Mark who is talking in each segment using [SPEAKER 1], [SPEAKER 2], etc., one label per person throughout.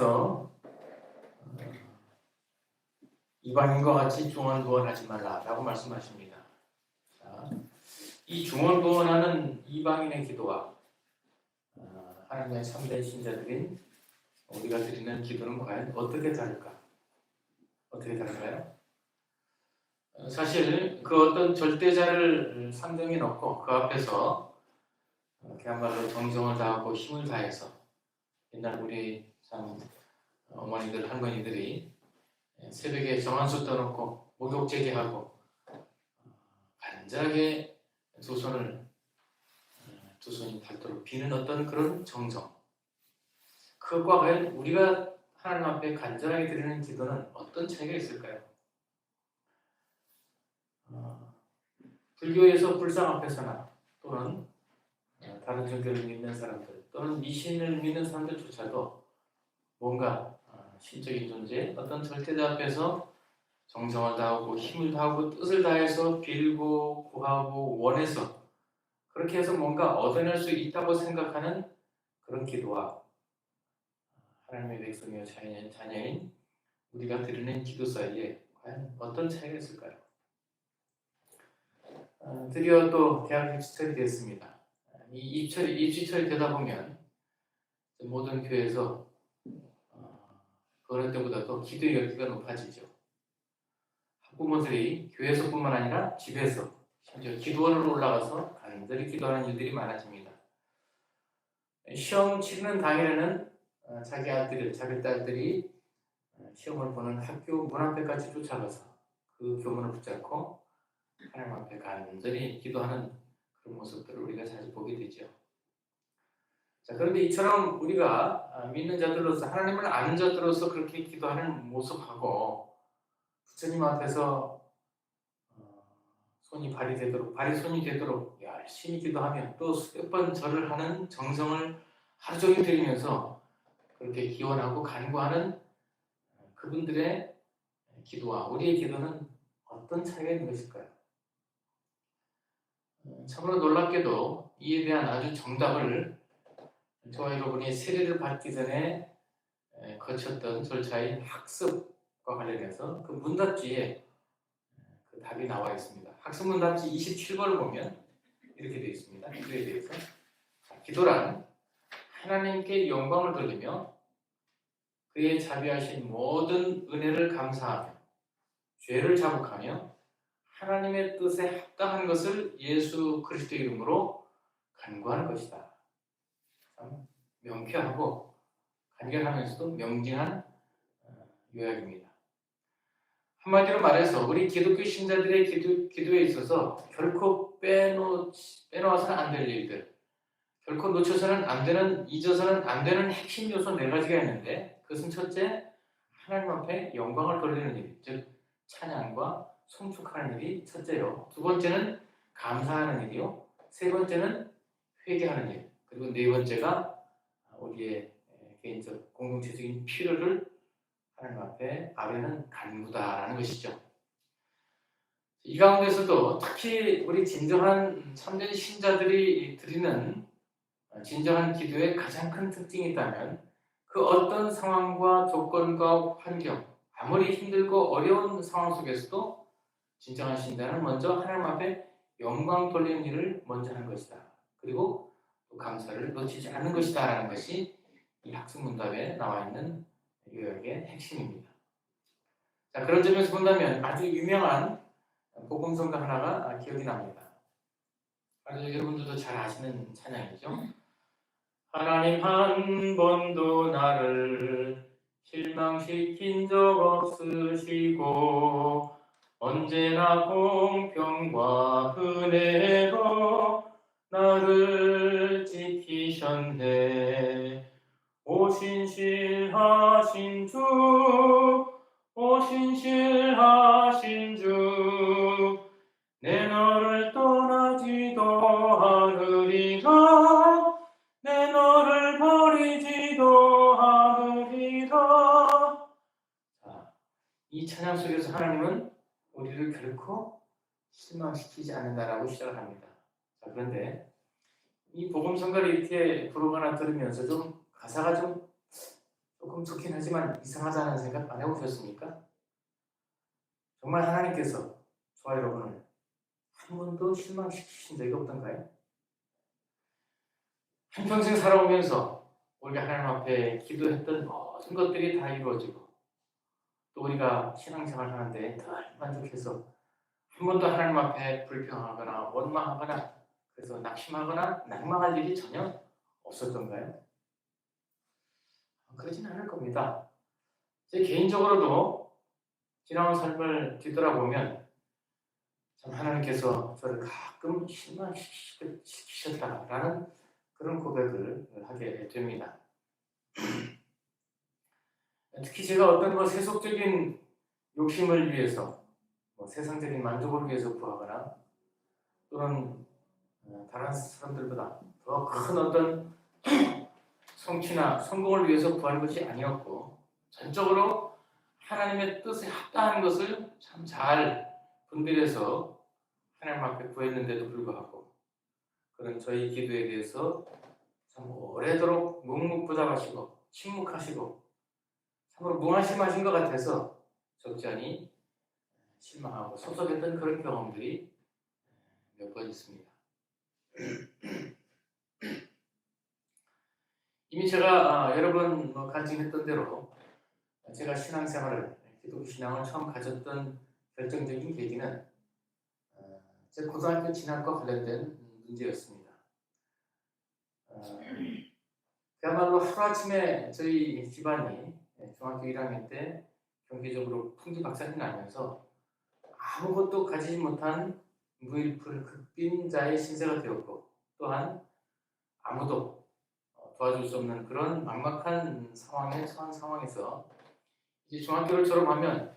[SPEAKER 1] 하나님께서 이방인과 같이 중언부언하지 말라라고 말씀하십니다. 자, 이 중언부언하는 이방인의 기도와 하나님의 참된 신자들인 우리가 드리는 기도는 과연 어떻게 다를까? 어떻게 다를까요? 사실 그 어떤 절대자를 상정해 놓고 그 앞에서 그야말로 정성을 다하고 힘을 다해서 옛날 우리 참 어머니들 할머니들이 새벽에 정한수 떠놓고 목욕 제기하고 간절하게 두 손이 닳도록 비는 어떤 그런 정성, 그것과 과연 우리가 하나님 앞에 간절하게 드리는 기도는 어떤 차이가 있을까요? 불교에서 불상 앞에서나 또는 다른 종교를 믿는 사람들 또는 미신을 믿는 사람들조차도 뭔가 신적인 존재, 어떤 절대자 앞에서 정성을 다하고 힘을 다하고 뜻을 다해서 빌고 구하고 원해서 그렇게 해서 뭔가 얻어낼 수 있다고 생각하는 그런 기도와 하나님의 백성이여 자녀인 우리가 드리는 기도 사이에 과연 어떤 차이가 있을까요? 드디어 또 대학 입시철이 됐습니다. 이 입시철이 되다 보면 모든 교회에서 그 어느 때보다도 기도의 열기가 높아지죠. 학부모들이 교회에서뿐만 아니라 집에서 심지어 기도원으로 올라가서 간절히 기도하는 일들이 많아집니다. 시험 치르는 당일에는 자기 아들들, 자기 딸들이 시험을 보는 학교 문 앞에까지 쫓아가서 그 교문을 붙잡고 하나님 앞에 간절히 기도하는 그런 모습들을 우리가 자주 보게 되죠. 자, 그런데 이처럼 우리가 믿는 자들로서 하나님을 아는 자들로서 그렇게 기도하는 모습하고 부처님 앞에서 발이 손이 되도록 열심히 기도하며 또 수백 번 절을 하는 정성을 하루 종일 들이면서 그렇게 기원하고 간구하는 그분들의 기도와 우리의 기도는 어떤 차이가 있는 것일까요? 참으로 놀랍게도 이에 대한 아주 정답을 저와 여러분이 세례를 받기 전에 거쳤던 절차인 학습과 관련해서 그 문답지에 그 답이 나와 있습니다. 학습 문답지 27번을 보면 이렇게 되어 있습니다. 기도에 대해서. 기도란 하나님께 영광을 돌리며 그의 자비하신 모든 은혜를 감사하며 죄를 자복하며 하나님의 뜻에 합당한 것을 예수 그리스도의 이름으로 간구하는 것이다. 참 명쾌하고 간결하면서도 명징한 요약입니다. 한마디로 말해서 우리 기독교 신자들의 기도에 있어서 결코 빼놓아서는 안 될 일들, 결코 놓쳐서는 안 되는, 잊어서는 안 되는 핵심 요소 4가지가 있는데 그것은 첫째, 하나님 앞에 영광을 돌리는 일, 즉 찬양과 송축하는 일이 첫째요. 두 번째는 감사하는 일이요. 세 번째는 회개하는 일. 그리고 네 번째가 우리의 개인적 공동체적인 필요를 하나님 앞에 아뢰는 간구다라는 것이죠. 이 가운데서도 특히 우리 진정한 참된 신자들이 드리는 진정한 기도의 가장 큰 특징이 있다면 그 어떤 상황과 조건과 환경, 아무리 힘들고 어려운 상황 속에서도 진정한 신자는 먼저 하나님 앞에 영광 돌리는 일을 먼저 하는 것이다. 그리고 또 감사를 놓치지 않는 것이다 라는 것이 이 학습문답에 나와 있는 요약의 핵심입니다. 자, 그런 점에서 본다면 아주 유명한 복음성가 하나가 기억이 납니다. 아주 여러분들도 잘 아시는 찬양이죠. 하나님 한 번도 나를 실망시킨 적 없으시고 언제나 공평과 은혜로 나를 지키셨네. 오 신실하신 주, 오 신실하신 주, 내 너를 떠나지도 않으리라, 내 너를 버리지도 않으리라. 이 찬양 속에서 하나님은 우리를 결코 실망시키지 않는다라고 시작을 합니다. 자, 그런데 이 복음성가를 이렇게 부르거나 들으면서 좀 가사가 좀 조금 좋긴 하지만 이상하다는 생각 안 해보셨습니까? 정말 하나님께서 저와 여러분을 한 번도 실망시키신 적이 없던가요? 한평생 살아오면서 우리가 하나님 앞에 기도했던 모든 것들이 다 이루어지고 또 우리가 신앙생활 하는데 늘 만족해서 한 번도 하나님 앞에 불평하거나 원망하거나 그래서 낙심하거나 낙망할 일이 전혀 없었던가요? 그러진 않을 겁니다. 제 개인적으로도 지나온 삶을 뒤돌아보면 참 하나님께서 저를 가끔 실망시키셨다라는 그런 고백을 하게 됩니다. 특히 제가 어떤 세속적인 욕심을 위해서 세상적인 만족을 위해서 구하거나 또는 다른 사람들보다 더 큰 어떤 성취나 성공을 위해서 구하는 것이 아니었고 전적으로 하나님의 뜻에 합당한 것을 참 잘 분별해서 하나님 앞에 구했는데도 불구하고 그런 저희 기도에 대해서 참 오래도록 묵묵부답하시고 침묵하시고 참으로 무관심하신 것 같아서 적잖이 실망하고 섭섭했던 그런 경험들이 몇 번 있습니다. 이미 제가 여러 번 간증했던 대로 제가 신앙생활을 기독교 신앙을 처음 가졌던 결정적인 계기는 제 고등학교 진학과 관련된 문제였습니다. 그야말로 하루아침에 저희 집안이 중학교 1학년 때 경제적으로 풍지박산이 나면서 아무것도 가지지 못한 무일푼 극빈자의 신세가 되었고 또한 아무도 도와줄 수 없는 그런 막막한 상황에 처한 상황에서 이제 중학교를 졸업하면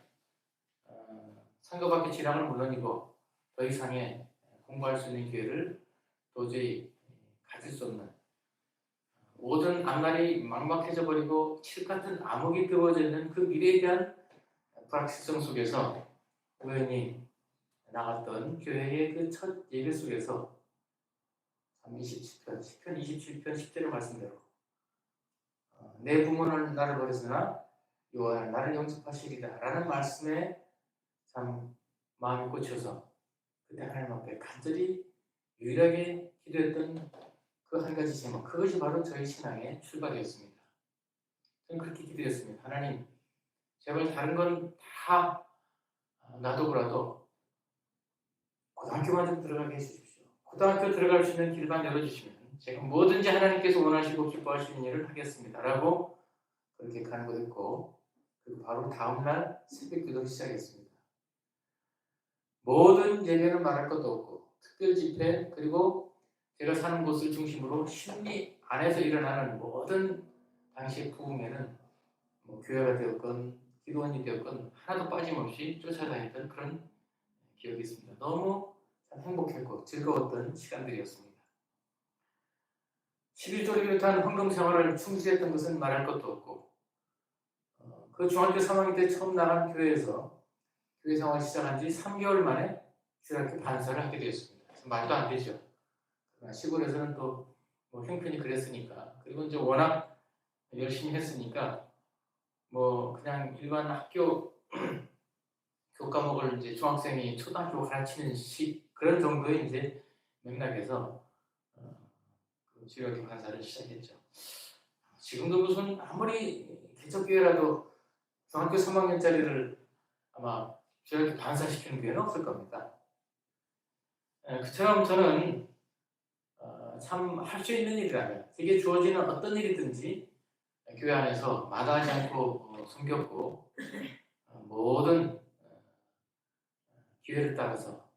[SPEAKER 1] 상교밖에 진학은 물론이고 더 이상의 공부할 수 있는 기회를 도저히 가질 수 없는 모든 앞날이 막막해져 버리고 칠같은 암흑이 뜨거워져 있는 그 미래에 대한 불확실성 속에서 우연히 나갔던 교회의 그 첫 예배 속에서 27편, 10편, 27편, 10절의 말씀대로 내 부모는 나를 버렸으나 여호와는 나를 영접하시리라 라는 말씀에 참 마음이 꽂혀서 그때 하나님 앞에 간절히 유일하게 기도했던 그 한 가지 제목, 그것이 바로 저희 신앙의 출발이었습니다. 저는 그렇게 기도했습니다. 하나님, 제발 다른 건 다 놔두고라도 고등학교만 좀 들어가게 해주십시오. 고등학교 들어갈 수 있는 길만 열어주시면 제가 뭐든지 하나님께서 원하시고 기뻐하시는 일을 하겠습니다. 라고 그렇게 간구했고 그리고 바로 다음날 새벽 기도를 시작했습니다. 모든 예배는 말할 것도 없고 특별 집회 그리고 제가 사는 곳을 중심으로 심리 안에서 일어나는 모든 당시의 부흥에는 교회가 되었건 기도원이 되었건 하나도 빠짐없이 쫓아다녔던 그런 기억이 있습니다. 너무 행복했고 즐거웠던 시간들이었습니다. 11조를 비롯한 헌금 생활을 충실했던 것은 말할 것도 없고 그 중학교 3학년 때 처음 나간 교회에서 교회 생활 시작한 지 3개월 만에 주일학교 반사를 하게 되었습니다. 말도 안 되죠. 시골에서는 또 형편이 그랬으니까 그리고 이제 워낙 열심히 했으니까 그냥 일반 학교 교과목을 이제 중학생이 초등학교 가르치는 그런 정도의 이제 맥락에서 주일학교 반사를 시작했죠. 지금도 무슨 아무리 개척교회라도 중학교 3학년짜리를 아마 주일학교 반사시키는 교회는 없을 겁니다. 그처럼 저는 참 할 수 있는 일이라면 제게 주어지는 어떤 일이든지 교회 안에서 마다하지 않고 섬겼고 모든 기회를 따라서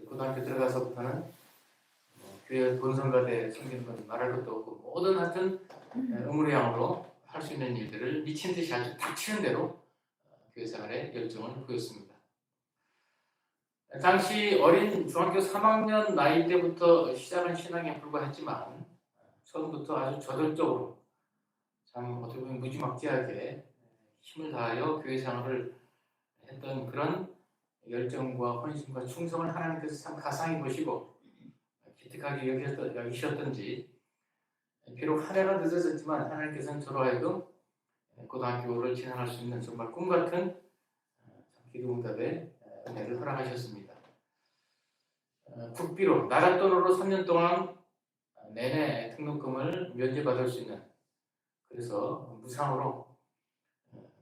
[SPEAKER 1] 고등학교 들어가서부터는 교회 본성가대 섬기는 건 말할 것도 없고 모든 하여튼 의무량으로 할 수 있는 일들을 미친 듯이 아주 닥치는 대로 교회 생활에 열정을 보였습니다. 당시 어린 중학교 3학년 나이 때부터 시작한 신앙에 불과했지만 처음부터 아주 저돌적으로 참 어떻게 보면 무지막지하게 힘을 다하여 교회 생활을 했던 그런 열정과 헌신과 충성을 하나님께서 참 가상히 보시고 기특하게 여기셨던지 비록 한 해가 늦어졌지만 하나님께서는 저로 하여금 고등학교를 진학할 수 있는 정말 꿈같은 기도응답의 은혜를 허락하셨습니다. 국비로 나라 돈으로 3년 동안 내내 등록금을 면제받을 수 있는, 그래서 무상으로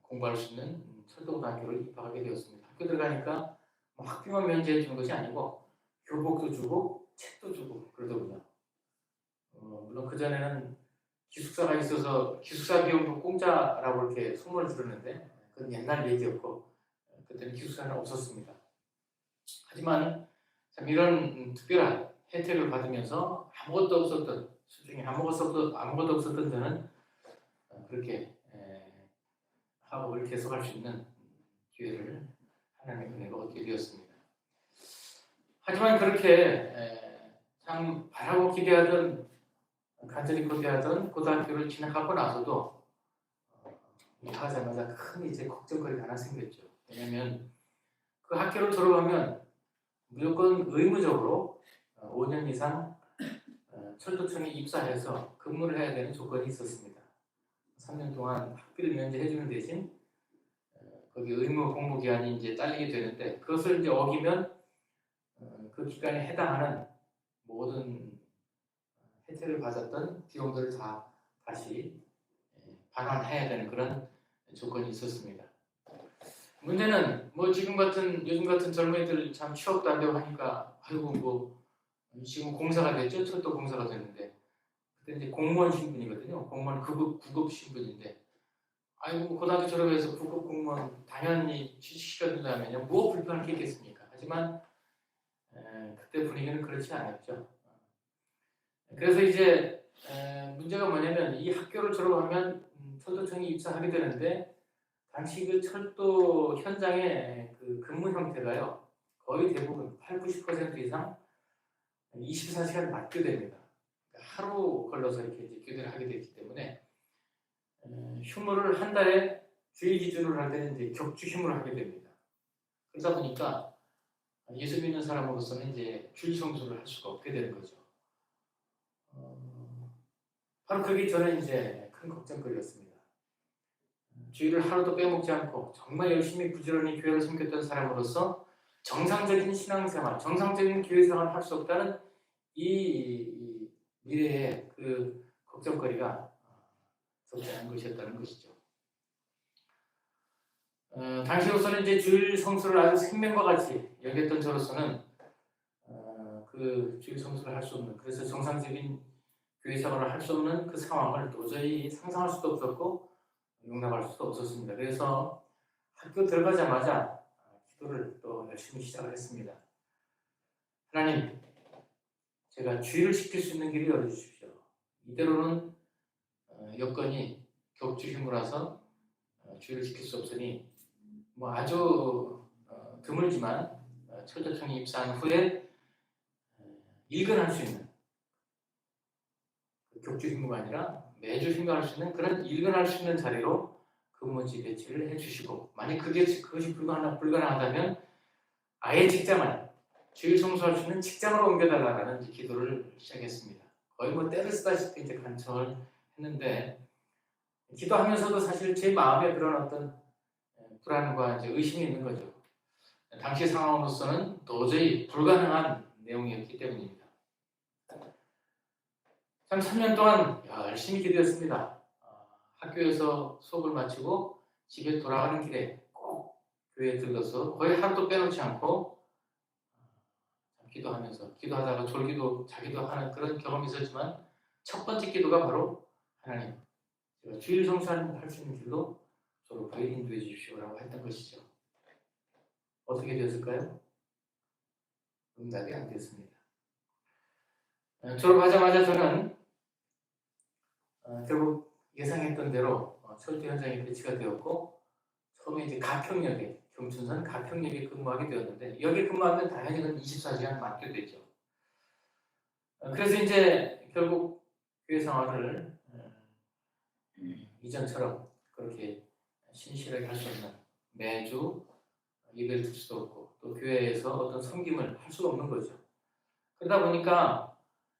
[SPEAKER 1] 공부할 수 있는 철도고등학교를 입학하게 되었습니다. 학교 들어가니까 학비만 면제해 주는 것이 아니고 교복도 주고 책도 주고 그러더군요. 물론 그전에는 기숙사가 있어서 기숙사 비용도 공짜라고 이렇게 소문을 들었는데 그건 옛날 얘기였고 그때는 기숙사는 없었습니다. 하지만 참 이런 특별한 혜택을 받으면서 아무것도 없었던, 수중에 아무것도 없었던 저는 그렇게 학업을 계속할 수 있는 기회를 하나님의 은혜가 얻게 되었습니다. 하지만 그렇게 참 바라고 기대하던, 간절히 기대하던 고등학교를 진학하고 나서도 입학하자마자 큰 이제 걱정거리가 하나 생겼죠. 왜냐하면 그 학교를 졸업하면 무조건 의무적으로 5년 이상 철도청에 입사해서 근무를 해야 되는 조건이 있었습니다. 3년 동안 학비를 면제해주는 대신 거기 의무 공부 기간이 이제 딸리게 되는데 그것을 이제 어기면 그 기간에 해당하는 모든 혜택을 받았던 비용들을 다 다시 반환해야 되는 그런 조건이 있었습니다. 문제는 요즘 같은 젊은이들 참 취업도 안 되고 하니까 아이고 지금 공사가 됐죠. 철도 공사가 됐는데 그때 이제 공무원 신분이거든요. 공무원 구급 신분인데 아이고 고등학교 졸업해서 구급 공무원 당연히 취직시켜준다면요. 뭐 불편할 게 있겠습니까? 하지만 그때 분위기는 그렇지 않았죠. 그래서 이제 문제가 뭐냐면 이 학교를 졸업하면 철도청에 입사하게 되는데 당시 그 철도 현장의 그 근무 형태가요. 거의 대부분 80~90% 이상 24시간 맞교대입니다. 하루 걸러서 이렇게 이제 교대를 하게 됐기 때문에 휴무를 한 달에 주일 기준으로 할 때는 이제 격주 휴무를 하게 됩니다. 그러다 보니까 예수 믿는 사람으로서는 이제 주일 성수를 할 수가 없게 되는 거죠. 바로 그게 저는 이제 큰 걱정거리였습니다. 주일을 하루도 빼먹지 않고 정말 열심히 부지런히 교회를 섬겼던 사람으로서 정상적인 신앙생활, 정상적인 교회생활을 할 수 없다는 이 미래의 그 걱정거리가 적지 않은 것이었다는 것이죠. 당시로서는 이제 주일 성수를 아주 생명과 같이 여겼던 저로서는 그 주일 성수를 할 수 없는, 그래서 정상적인 교회생활을 할 수 없는 그 상황을 도저히 상상할 수도 없었고 용납할 수도 없었습니다. 그래서 학교 들어가자마자 기도를 또 열심히 시작을 했습니다. 하나님, 제가 주일을 지킬 수 있는 길을 열어주십시오. 이대로는 여건이 격주 휴무라서 주일을 지킬 수 없으니 아주 드물지만 철도청에 입사한 후에 일근할 수 있는, 격주 휴무가 아니라 매주 휴무할 수 있는 그런 일근할 수 있는 자리로 근무지 배치를 해주시고, 만약 그것이 불가능하다면 아예 직장을, 주일 성수할 수 있는 직장으로 옮겨달라는 기도를 시작했습니다. 거의 때를 쓰다시피 이제 간청을 했는데, 기도하면서도 사실 제 마음에 그런 어떤 불안과 이제 의심이 있는 거죠. 당시 상황으로서는 도저히 불가능한 내용이었기 때문입니다. 참 3년 동안 열심히 기도했습니다. 학교에서 수업을 마치고 집에 돌아가는 길에 꼭 교회에 들러서 거의 하루도 빼놓지 않고 기도하다가 졸기도 자기도 하는 그런 경험이 있었지만 첫 번째 기도가 바로 하나님, 제가 주일 성수할 수 있는 길로 저를 부에 인도해 주십시오라고 했던 것이죠. 어떻게 되었을까요? 응답이 안 됐습니다. 졸업하자마자 저는 결국 예상했던 대로 철도 현장에 배치가 되었고, 처음에 이제 가평역에, 경춘선 가평역에 근무하게 되었는데, 여기 근무하면 당연히 24시간 맡겨되죠. 그래서 이제 결국 교회 생활을 이전처럼 그렇게 신실하게 할 수 없는, 매주 예배를 들 수도 없고 또 교회에서 어떤 섬김을 할 수가 없는 거죠. 그러다 보니까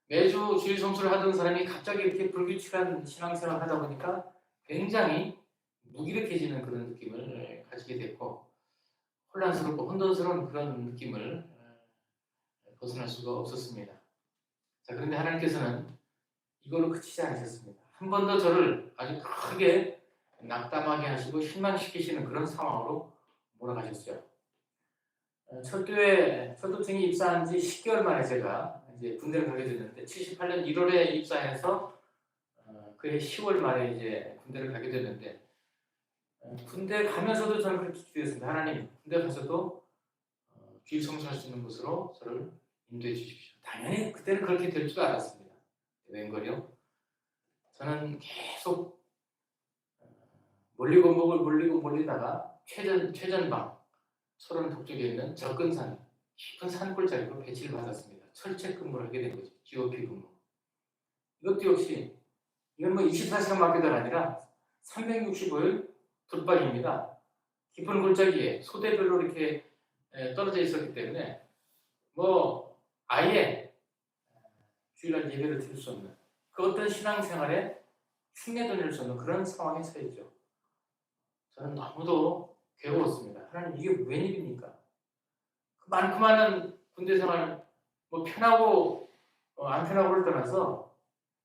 [SPEAKER 1] 매주 주일 성수를 하던 사람이 갑자기 이렇게 불규칙한 신앙생활을 하다 보니까 굉장히 무기력해지는 그런 느낌을 가지게 됐고 혼란스럽고 혼돈스러운 그런 느낌을 벗어날 수가 없었습니다. 자, 그런데 하나님께서는 이걸로 그치지 않으셨습니다. 한 번 더 저를 아주 크게 낙담하게 하시고 실망시키시는 그런 상황으로 몰아가셨어요. 철도청에 입사한 지 10개월 만에 제가 이제 군대를 가게 됐는데 78년 1월에 입사해서 그해 10월 말에 이제 군대를 가게 됐는데 군대 가면서도 저는 그렇게 기도했습니다. 하나님, 군대 가서도 주일 성수할 수 있는 곳으로 저를 인도해 주십시오. 당연히 그때는 그렇게 될 줄 알았습니다. 웬걸요? 저는 계속 몰리다가 최전방 소련 북쪽에 있는 접근산 깊은 산골짜기로 배치를 받았습니다. 철책 근무를 하게 된 거죠. GOP 근무. 이것도 역시 이건 뭐 24시간 맡겨다가 아니라 365일 돌박입니다. 깊은 골짜기에 소대별로 이렇게 떨어져 있었기 때문에 뭐 아예 주일날 예배를 드릴 수 없는 그 어떤 신앙생활에 흉내도 낼 수 없는 그런 상황에 처했죠. 저는 너무도 괴로웠습니다. 하나님 이게 웬일입니까? 그 많고 많은 군대 생활 뭐 편하고 안 편하고를 떠나서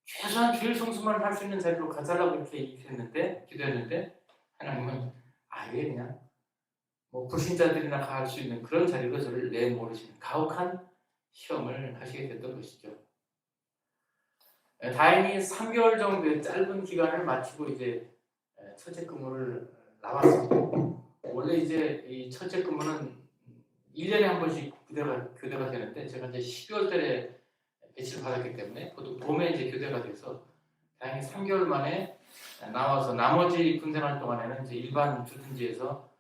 [SPEAKER 1] 최소한 주일 성수만 할 수 있는 자리로 가자라고 이렇게 기도했는데 하나님은 아예 그냥 뭐 불신자들이나 갈 수 있는 그런 자리로 저를 내모르시는 가혹한 시험을 하시게 됐던 것이죠. 다행히 3개월 정도의 짧은 기간을 마치고 이제 철책 근무를 나왔습니다. 원래 이제 이 철책 근무는 1년에 한 번씩 교대가 되는데 제가 이제 12월 달에 배치를 받았기 때문에 보통 봄에 이제 교대가 돼서 다행히 3개월 만에 나와서 나머지 군생활 동안에는 이제 일반 주둔지에서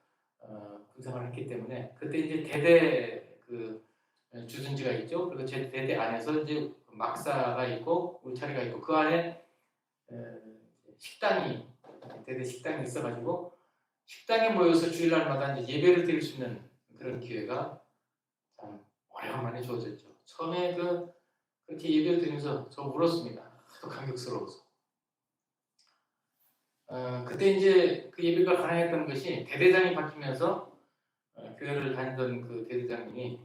[SPEAKER 1] 군생활을 했기 때문에 그때 이제 대대 그 주둔지가 있죠. 그리고 제 대대 안에서 이제 막사가 있고 울타리가 있고 그 안에 대대 식당이 있어가지고 식당에 모여서 주일날마다 이제 예배를 드릴 수 있는 그런 기회가 참 오래간만에 주어졌죠. 처음에 그렇게 예배를 드리면서 저 울었습니다. 하도 감격스러워서. 그때 이제 그 예배가 가능했던 것이 대대장이 바뀌면서 교회를 다니던 그 대대장님이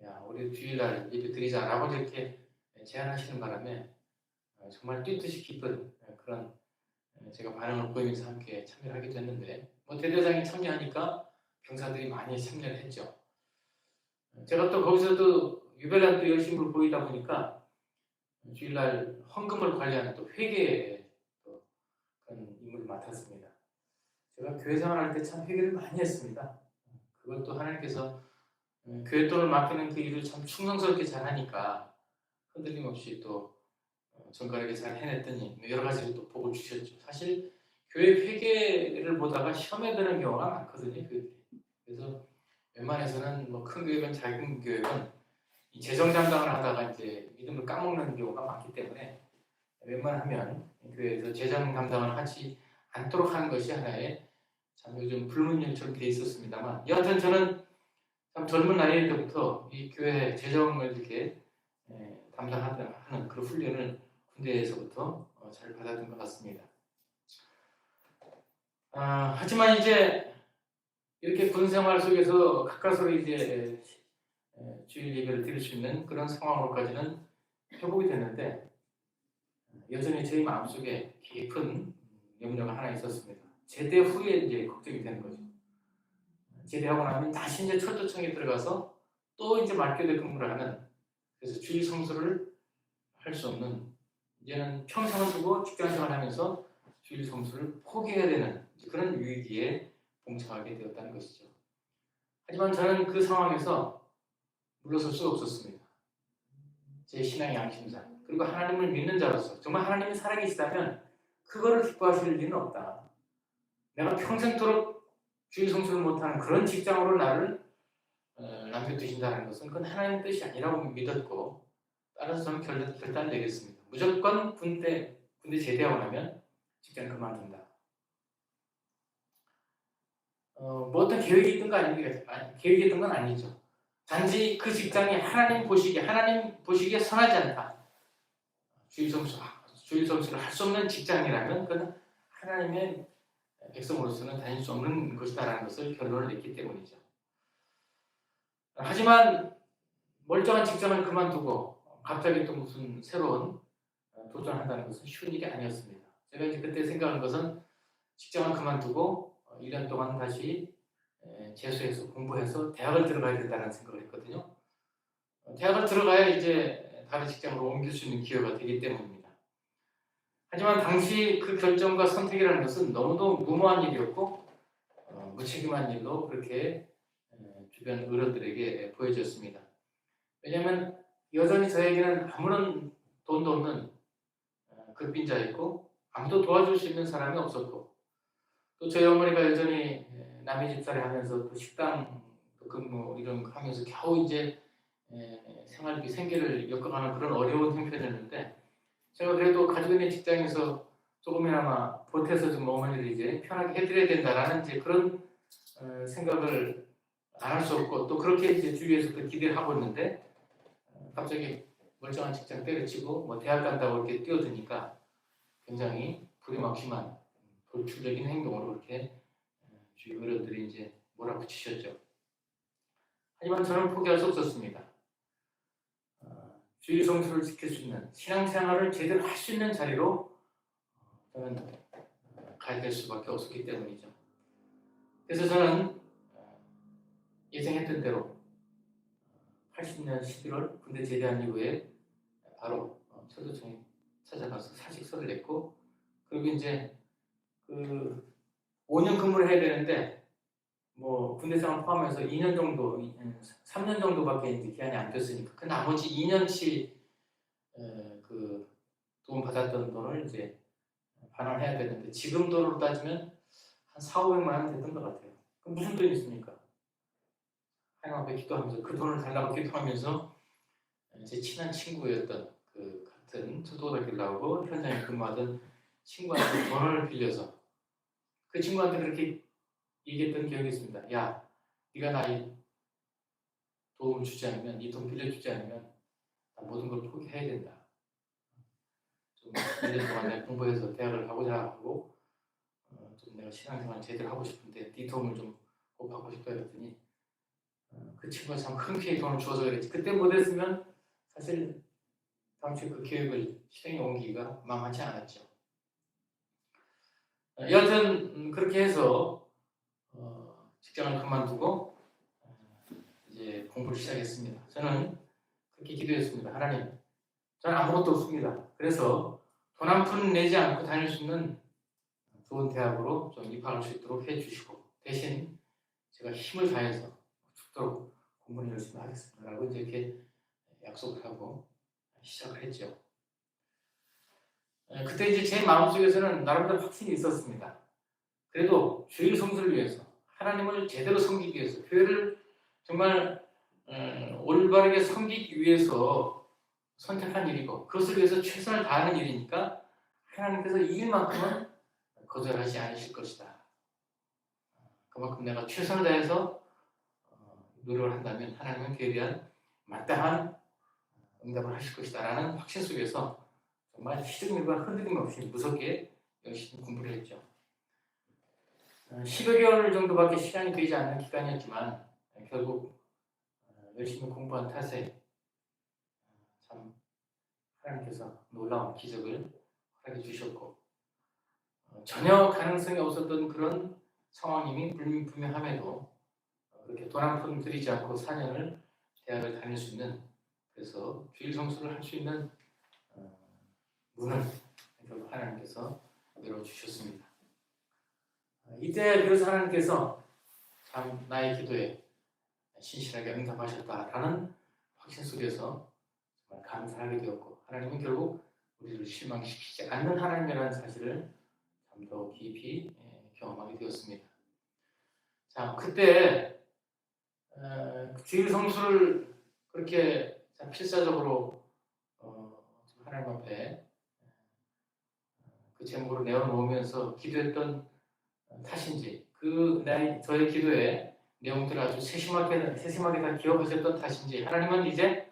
[SPEAKER 1] 야 우리 주일날 예배 드리자라고 이렇게 제안하시는 바람에 정말 뛰듯이 기쁜 그런 제가 반응을 보이면서 함께 참여를 하게 됐는데 뭐 대대장이 참여하니까 병사들이 많이 참여를 했죠. 제가 또 거기서도 유별난 또 열심을 보이다 보니까 주일날 헌금을 관리하는 또 회계 또 그런 임무를 맡았습니다. 제가 교회 생활할 때 참 회개를 많이 했습니다. 그것도 하나님께서 교회 돈을 맡기는 그 일을 참 충성스럽게 잘하니까 흔들림 없이 또 정갈하게 잘 해냈더니 여러 가지로 또 복을 주셨죠. 사실 교회 회계를 보다가 시험에 드는 경우가 많거든요. 그래서 웬만해서는 뭐 큰 교회건 작은 교회건 이 재정 장당을 하다가 이제 믿음을 까먹는 경우가 많기 때문에 웬만하면 교회에서 재정 감당을 하지 않도록 하는 것이 하나의 참 요즘 불문율처럼 돼 있었습니다만 여하튼 저는 참 젊은 나이 때부터 이 교회 재정을 이렇게 담당하는 그런 훈련을 군대에서부터 잘 받았던 것 같습니다. 하지만 이제 이렇게 군 생활 속에서 가까스로 이제 주일 예배를 드릴 수 있는 그런 상황으로까지는 회복이 됐는데 여전히 저희 마음속에 깊은 염려가 하나 있었습니다. 제대 후에 이제 걱정이 되는 거죠. 제대하고 나면 다시 이제 철도청에 들어가서 또 이제 말교대 근무를 하는 그래서 주일 성수를 할 수 없는 이제는 평생을 두고 직장생활을 하면서 주일 성수를 포기해야 되는 그런 위기에 봉착하게 되었다는 것이죠. 하지만 저는 그 상황에서 물러설 수가 없었습니다. 제 신앙의 양심상 그리고 하나님을 믿는 자로서 정말 하나님이 살아계시다면 그거를 기뻐하실 리는 없다. 내가 평생토록 주일 성수를 못하는 그런 직장으로 나를 남겨두신다는 것은 그건 하나님의 뜻이 아니라고 믿었고 따라서 저는 결단을 내렸습니다. 무조건 군대 제대하고 나면 직장 그만둔다. 뭐 어떤 계획이 있던 거 아닙니까? 계획이 있던 건 아니죠. 단지 그 직장이 하나님 보시기에 선하지 않다. 주일 성수를 할 수 없는 직장이라면 그건 하나님의 백성으로서는 다닐 수 없는 것이다라는 것을 결론을 냈기 때문이죠. 하지만 멀쩡한 직장을 그만두고 갑자기 또 무슨 새로운 도전한다는 것은 쉬운 일이 아니었습니다. 제가 이제 그때 생각한 것은 직장을 그만두고 1년 동안 다시 재수해서 공부해서 대학을 들어가야 된다는 생각을 했거든요. 대학을 들어가야 이제 다른 직장으로 옮길 수 있는 기회가 되기 때문입니다. 하지만 당시 그 결정과 선택이라는 것은 너무도 무모한 일이었고 무책임한 일로 그렇게 주변 어른들에게 보여졌습니다. 왜냐하면 여전히 저에게는 아무런 돈도 없는 극빈자였고 아무도 도와줄 수 있는 사람이 없었고 또 저희 어머니가 여전히 남의 집살이 하면서 또 식당 근무 이런 거 하면서 겨우 이제 생활비 생계를 엮어가는 그런 어려운 형편이었는데 제가 그래도 가지고 있는 직장에서 조금이나마 보태서 좀 어머니를 이제 편하게 해드려야 된다라는 이제 그런 생각을 안 할 수 없고 또 그렇게 이제 주위에서 또 기대를 하고 있는데 갑자기 멀쩡한 직장 때려치고 뭐 대학 간다고 이렇게 뛰어드니까 굉장히 부리막심한 돌출적인 행동으로 이렇게 주위 어른들이 이제 몰아붙이셨죠. 하지만 저는 포기할 수 없었습니다. 주의 성수를 지킬 수 있는 신앙생활을 제대로 할 수 있는 자리로 저는 가야 될 수밖에 없었기 때문이죠. 그래서 저는 예상했던 대로 80년 11월 군대 제대한 이후에 바로 철도청에 찾아가서 사직서를 냈고 그리고 이제 그 5년 근무를 해야 되는데 뭐 군대 생활 포함해서 2년 정도, 3년 정도밖에 이제 기한이 안 됐으니까 그 나머지 2년치 그 도움 받았던 돈을 이제 반환해야 되는데 지금 돈으로 따지면 한 4, 500만 원 됐던 것 같아요. 그럼 무슨 돈이 있습니까? 하나님 앞에 기도하면서 그 돈을 달라고 기도하면서 제 친한 친구였던 그 같은 초등학교 나오고 현장에 근무하던 친구한테 돈을 빌려서 그 친구한테 그렇게 얘기했던 기억이 있습니다. 야, 네가 나이 도움을 주지 않으면, 이 돈 빌려주지 않으면 나 모든 걸 포기해야 된다. 좀 1년 동안 내가 공부해서 대학을 가고자 하고 좀 내가 신앙생활 제대로 하고 싶은데 네 도움을 좀 꼭 받고 싶다 했더니 그 친구가 참 흔쾌히 돈을 주어서 그랬지. 그때 못했으면 사실 다음 주에 그 계획을 실행에 옮기기가 만만치 않았죠. 여하튼 그렇게 해서 직장을 그만두고 이제 공부를 시작했습니다. 저는 그렇게 기도했습니다. 하나님, 저는 아무것도 없습니다. 그래서 돈 한 푼 내지 않고 다닐 수 있는 좋은 대학으로 좀 입학할 수 있도록 해주시고 대신 제가 힘을 다해서 죽도록 공부를 열심히 하겠습니다. 라고 이제 이렇게 약속을 하고 시작을 했죠. 그때 이제 제 마음속에서는 나름대로 확신이 있었습니다. 그래도 주일 성수를 위해서 하나님을 제대로 섬기기 위해서 교회를 정말 올바르게 섬기기 위해서 선택한 일이고 그것을 위해서 최선을 다하는 일이니까 하나님께서 이 일만큼은 거절하지 않으실 것이다. 그만큼 내가 최선을 다해서 노력을 한다면 하나님은 그에 대한 마땅한 응답을 하실 것이다 라는 확신 속에서 정말 시름과 흔들림 없이 무섭게 열심히 공부를 했죠. 10여 개월 정도밖에 시간이 되지 않는 기간이었지만 결국 열심히 공부한 탓에 참 하나님께서 놀라운 기적을 허락해 주셨고 전혀 가능성이 없었던 그런 상황임이 불명함에도 그렇게 돈 한 푼 들이지 않고 4년을 대학을 다닐 수 있는 그래서 주일 성수를 할 수 있는 문을 결국 하나님께서 열어주셨습니다. 이때 그래서 하나님께서 참 나의 기도에 신실하게 응답하셨다라는 확신 속에서 정말 감사하게 되었고 하나님은 결국 우리를 실망시키지 않는 하나님이라는 사실을 참 더 깊이 경험하게 되었습니다. 자, 그때 주일 성수를 그렇게 필사적으로 하나님 앞에 그 제목으로 내어놓으면서 기도했던 탓인지 저의 기도에 내용들을 아주 세심하게 다 기억하셨던 탓인지 하나님은 이제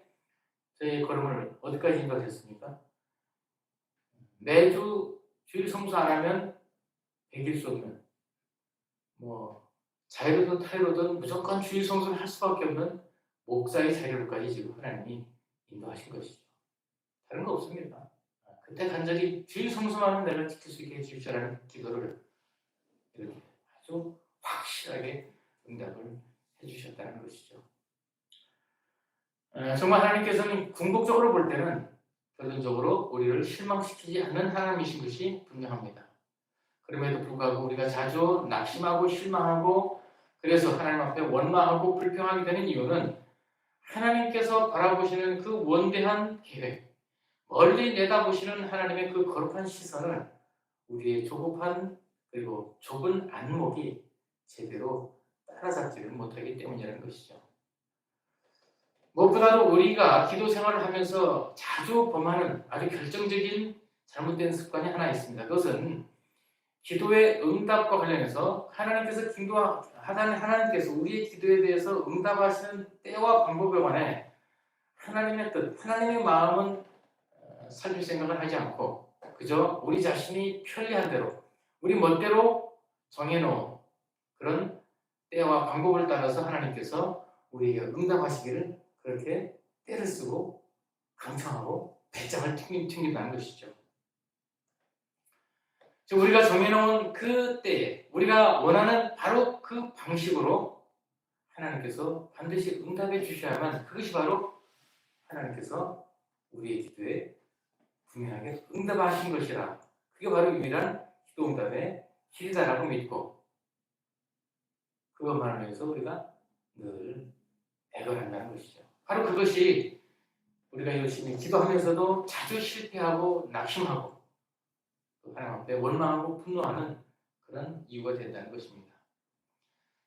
[SPEAKER 1] 저의 걸음을 어디까지 인도하셨습니까? 매주 주일 성수 안 하면 배길 수 없는 뭐 자유로든 타유로든 무조건 주일 성수를 할 수밖에 없는 목사의 자유로까지 지금 하나님이 인도하신 것이죠. 다른 거 없습니다. 그때 간절히 주일 성수만은 내가 지킬 수 있게 해주시라는 기도를 이렇게 아주 확실하게 응답을 해주셨다는 것이죠. 정말 하나님께서는 궁극적으로 볼 때는 결론적으로 우리를 실망시키지 않는 하나님이신 것이 분명합니다. 그럼에도 불구하고 우리가 자주 낙심하고 실망하고 그래서 하나님 앞에 원망하고 불평하게 되는 이유는 하나님께서 바라보시는 그 원대한 계획, 멀리 내다보시는 하나님의 그 거룩한 시선을 우리의 조급한 그리고 좁은 안목이 제대로 따라잡지를 못하기 때문이라는 것이죠. 무엇보다도 우리가 기도 생활을 하면서 자주 범하는 아주 결정적인 잘못된 습관이 하나 있습니다. 그것은 기도의 응답과 관련해서 하나님께서 우리의 기도에 대해서 응답하시는 때와 방법에 관해 하나님의 뜻, 하나님의 마음은 살필 생각을 하지 않고 그저 우리 자신이 편리한 대로 우리 멋대로 정해놓은 그런 때와 방법을 따라서 하나님께서 우리에게 응답하시기를 그렇게 때를 쓰고 강청하고 배짱을 튕긴다는 것이죠. 우리가 정해놓은 그 때에 우리가 원하는 바로 그 방식으로 하나님께서 반드시 응답해 주셔야만 그것이 바로 하나님께서 우리의 기도에 분명하게 응답하신 것이라 그게 바로 유일한 기도 응답의 길이다라고 믿고 그것만을 위해서 우리가 늘 애걸한다는 것이죠. 바로 그것이 우리가 열심히 기도하면서도 자주 실패하고 낙심하고 하나님 앞에 원망하고 분노하는 그런 이유가 된다는 것입니다.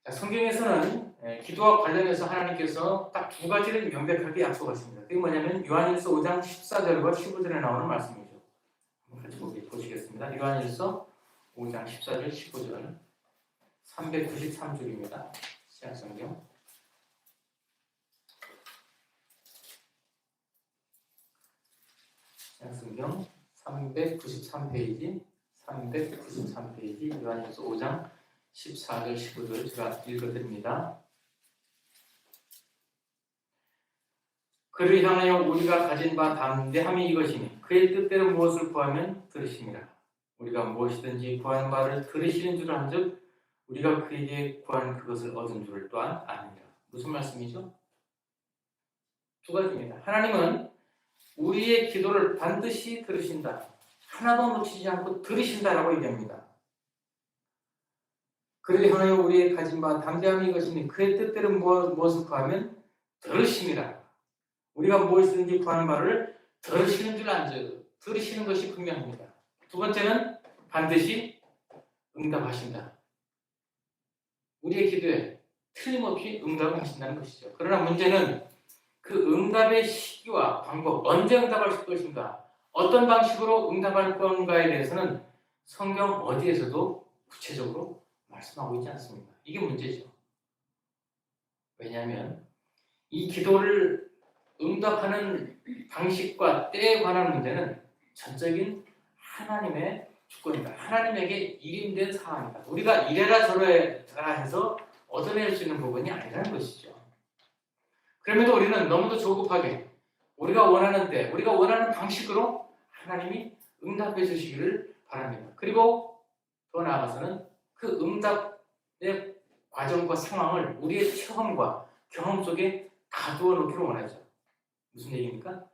[SPEAKER 1] 자, 성경에서는 기도와 관련해서 하나님께서 딱 두 가지를 명백하게 약속하십니다. 그게 뭐냐면 요한일서 5장 14절과 15절에 나오는 말씀이죠. 같이 보시겠습니다. 요한일서 5장 14절 15절 393줄입니다. 신약성경 신약성경 393페이지 요한일서 5장 14절 15절 제가 읽어드립니다. 그를 향하여 우리가 가진 바 담대함이 이것이니 그의 뜻대로 무엇을 구하면 들으심이라. 우리가 무엇이든지 구하는 바를 들으시는 줄 안즉 우리가 그에게 구하는 그것을 얻은 줄을 또한 아니라. 무슨 말씀이죠? 두 가지입니다. 하나님은 우리의 기도를 반드시 들으신다. 하나도 놓치지 않고 들으신다라고 얘기합니다. 그를 향하여 우리의 가진 바 담대함이 이것이니 그의 뜻대로 무엇을 구하면 들으심이라. 우리가 무엇이든지 구하는 바를 들으시는 줄 안즉 들으시는 것이 분명합니다. 두 번째는 반드시 응답하신다. 우리의 기도에 틀림없이 응답을 하신다는 것이죠. 그러나 문제는 그 응답의 시기와 방법, 언제 응답할 것인가, 어떤 방식으로 응답할 건가에 대해서는 성경 어디에서도 구체적으로 말씀하고 있지 않습니다. 이게 문제죠. 왜냐하면 이 기도를 응답하는 방식과 때에 관한 문제는 전적인 하나님의 주권이다. 하나님에게 일임된 사항이다. 우리가 이래라 저래라 해서 얻어낼 수 있는 부분이 아니라는 것이죠. 그럼에도 우리는 너무도 조급하게 우리가 원하는 때, 우리가 원하는 방식으로 하나님이 응답해 주시기를 바랍니다. 그리고 더 나아가서는 그 응답의 과정과 상황을 우리의 체험과 경험 속에 가두어 놓기를 원하죠. 무슨 얘기입니까?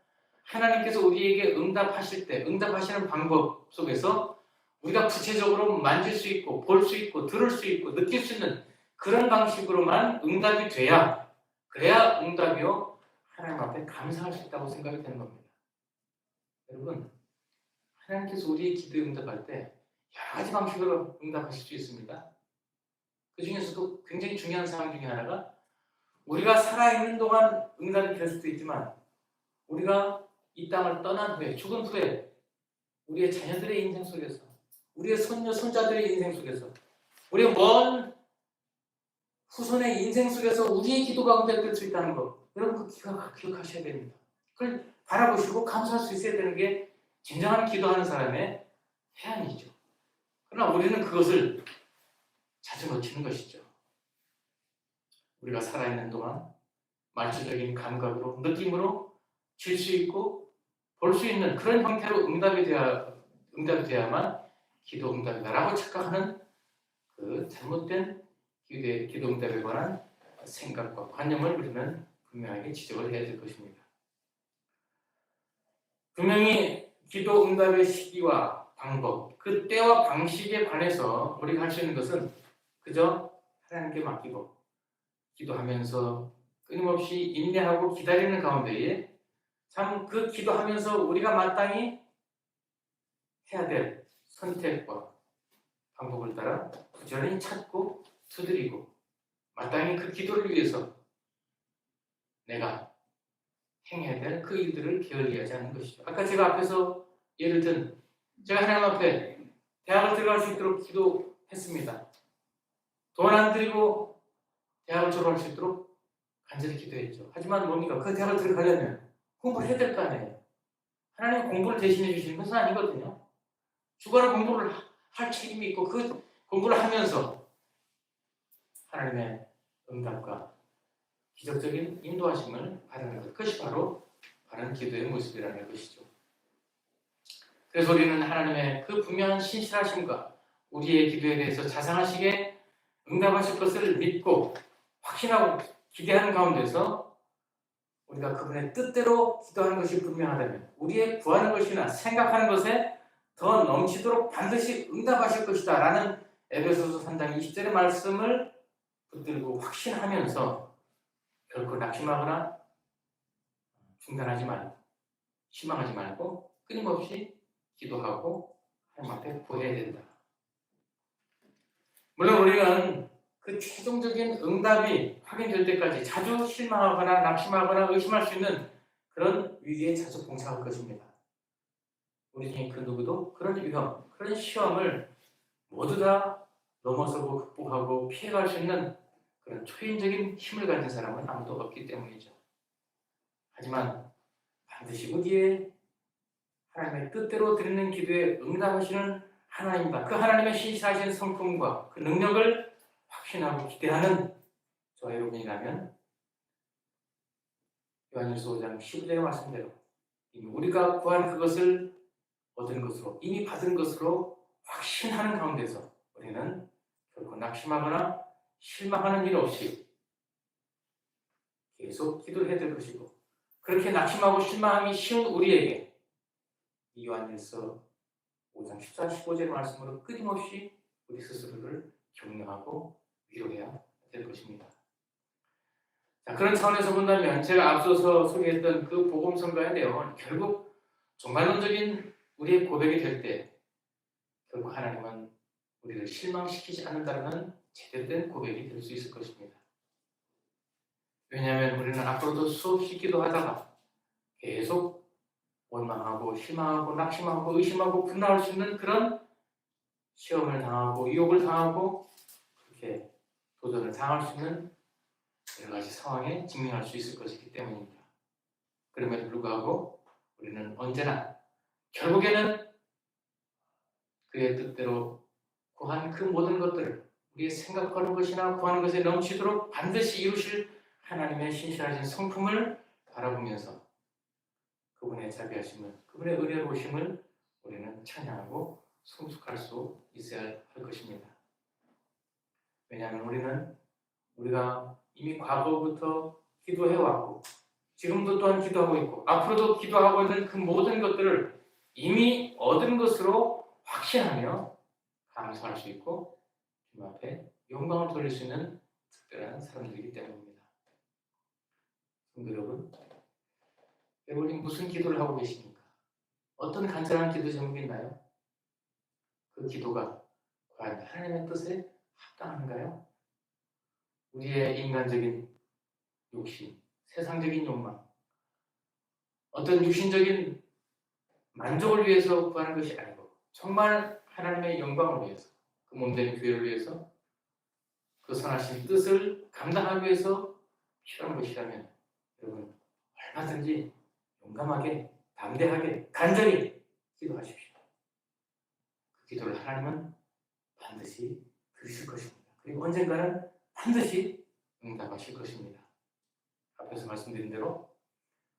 [SPEAKER 1] 하나님께서 우리에게 응답하실 때, 응답하시는 방법 속에서 우리가 구체적으로 만질 수 있고, 볼 수 있고, 들을 수 있고, 느낄 수 있는 그런 방식으로만 응답이 돼야, 그래야 응답이요, 하나님 앞에 감사할 수 있다고 생각이 되는 겁니다. 여러분, 하나님께서 우리의 기도에 응답할 때 여러 가지 방식으로 응답하실 수 있습니다. 그 중에서도 굉장히 중요한 사항 중에 하나가 우리가 살아있는 동안 응답이 될 수도 있지만 우리가 이 땅을 떠난 후에, 죽은 후에 우리의 자녀들의 인생 속에서, 우리의 손녀, 손자들의 인생 속에서, 우리의 먼 후손의 인생 속에서 우리의 기도가 응답될 수 있다는 것, 여러분 기억하셔야 됩니다. 그걸 바라보시고 감사할 수 있어야 되는 게 진정한 기도하는 사람의 해안이죠. 그러나 우리는 그것을 자주 놓치는 것이죠. 우리가 살아있는 동안 말초적인 감각으로, 느낌으로 질 수 있고 볼 수 있는 그런 형태로 응답이 돼야만 기도 응답이다라고 착각하는 그 잘못된 기도 응답에 관한 생각과 관념을 우리는 분명하게 지적을 해야 될 것입니다. 분명히 기도 응답의 시기와 방법, 그 때와 방식에 관해서 우리가 할 수 있는 것은 그저 하나님께 맡기고 기도하면서 끊임없이 인내하고 기다리는 가운데에 참 그 기도하면서 우리가 마땅히 해야 될 선택과 방법을 따라 부지런히 찾고 두드리고 마땅히 그 기도를 위해서 내가 행해야 될 그 일들을 게을리하지 않는 것이죠. 아까 제가 앞에서 예를 든 제가 하나님 앞에 대학을 들어갈 수 있도록 기도했습니다. 돈 안 들이고 대학을 졸업할 수 있도록 간절히 기도했죠. 하지만 뭡니까? 그 대학을 들어가려면 공부를 해야 될 거 아니에요. 하나님 공부를 대신해 주시는 것은 아니거든요. 주관의 공부를 할 책임이 있고 그 공부를 하면서 하나님의 응답과 기적적인 인도하심을 바라는 것, 그것이 바로 바른 기도의 모습이라는 것이죠. 그래서 우리는 하나님의 그 분명한 신실하심과 우리의 기도에 대해서 자상하시게 응답하실 것을 믿고 확신하고 기대하는 가운데서 우리가 그분의 뜻대로 기도하는 것이 분명하다면 우리의 구하는 것이나 생각하는 것에 더 넘치도록 반드시 응답하실 것이다 라는 에베소서 3장 20절의 말씀을 붙들고 확신하면서 결코 낙심하거나 중단하지 말고 실망하지 말고 끊임없이 기도하고 하나님 앞에 구해야 된다. 물론 우리는 그 최종적인 응답이 확인될 때까지 자주 실망하거나 낙심하거나 의심할 수 있는 그런 위기에 자주 봉착할 것입니다. 우리 중에 그 누구도 그런 위험, 그런 시험을 모두 다 넘어서고 극복하고 피해갈 수 있는 그런 초인적인 힘을 가진 사람은 아무도 없기 때문이죠. 하지만 반드시 우리의 하나님의 뜻대로 드리는 기도에 응답하시는 하나님과 그 하나님의 신실하신 성품과 그 능력을 확신하고 기대하는 저와 여러분이라면 요한일서 5장 15절의 말씀대로 이미 우리가 구한 그것을 얻은 것으로 이미 받은 것으로 확신하는 가운데서 우리는 결코 낙심하거나 실망하는 일 없이 계속 기도를 해야 될 것이고 그렇게 낙심하고 실망하기 쉬운 우리에게 이 요한일서 5장 14, 15절의 말씀으로 끊임없이 우리 스스로를 격려하고 위로해야 될 것입니다. 자, 그런 차원에서 본다면 제가 앞서서 소개했던 그 복음성가의 내용은 결국 종말론적인 우리의 고백이 될 때 결국 하나님은 우리를 실망시키지 않는다는 제대로 된 고백이 될 수 있을 것입니다. 왜냐하면 우리는 앞으로도 수없이 기도하다가 계속 원망하고 실망하고 낙심하고 의심하고 분노할 수 있는 그런 시험을 당하고 유혹을 당하고 그렇게 도전을 당할 수 있는 여러 가지 상황에 직면할 수 있을 것이기 때문입니다. 그럼에도 불구하고 우리는 언제나 결국에는 그의 뜻대로 구한 그 모든 것들을 우리의 생각하는 것이나 구하는 것에 넘치도록 반드시 이루실 하나님의 신실하신 성품을 바라보면서 그분의 자비하심을, 그분의 은혜로우심을 우리는 찬양하고 성숙할 수 있어야 할 것입니다. 왜냐하면 우리는 우리가 이미 과거부터 기도해왔고 지금도 또한 기도하고 있고 앞으로도 기도하고 있는 그 모든 것들을 이미 얻은 것으로 확신하며 감사할 수 있고 주님 앞에 영광을 돌릴 수 있는 특별한 사람들이기 때문입니다. 성도 여러분 무슨 기도를 하고 계십니까? 어떤 간절한 기도 제목이 있나요? 그 기도가 과연 하나님의 뜻에 합당한가요? 우리의 인간적인 욕심, 세상적인 욕망, 어떤 육신적인 만족을 위해서 구하는 것이 아니고 정말 하나님의 영광을 위해서 그 몸된 교회를 위해서 그 선하신 뜻을 감당하기 위해서 필요한 것이라면 여러분 얼마든지 용감하게 담대하게 간절히 기도하십시오. 그 기도를 하나님은 반드시 들으실 것입니다. 그리고 언젠가는 반드시 응답하실 것입니다. 앞에서 말씀드린 대로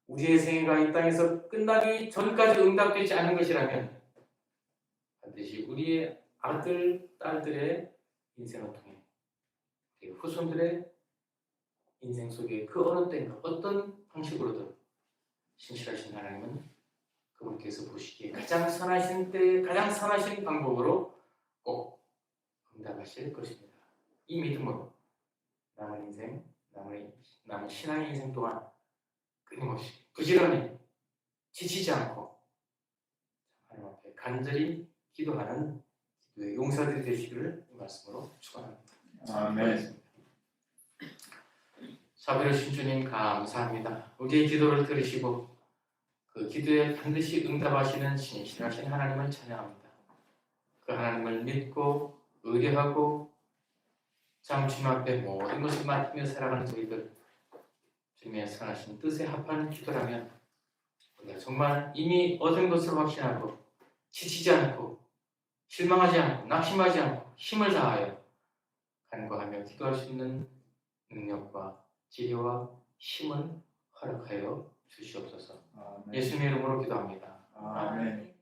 [SPEAKER 1] 우리의 생애가 이 땅에서 끝나기 전까지 응답되지 않은 것이라면 반드시 우리의 아들, 딸들의 인생을 통해 후손들의 인생 속에 그 어느 때인가 어떤 방식으로든 신실하신 하나님은 그분께서 보시기에 가장 선하신 때 가장 선하신 방법으로 꼭 응답하실 것입니다. 이 믿음으로 남은 인생, 남은 신앙의 인생 동안 끊임없이 부지런히 지치지 않고 하나님 앞에 간절히 기도하는 기도의 용사들이 되시기를 이 말씀으로 축원합니다.
[SPEAKER 2] 아멘.
[SPEAKER 1] 자비로우신 주님 감사합니다. 우리의 기도를 들으시고 그 기도에 반드시 응답하시는 신실하신 하나님을 찬양합니다. 그 하나님을 믿고 의뢰하고 참 주님 앞에 모든 것을 맡기며 살아가는 저희들 주님의 선하신 뜻에 합하는 기도라면 우리가 정말 이미 얻은 것으로 확신하고 지치지 않고 실망하지 않고 낙심하지 않고 힘을 다하여 간구하며 기도할 수 있는 능력과 지혜와 힘을 허락하여 주시옵소서.
[SPEAKER 2] 아멘.
[SPEAKER 1] 예수님의 이름으로 기도합니다.
[SPEAKER 2] 아멘.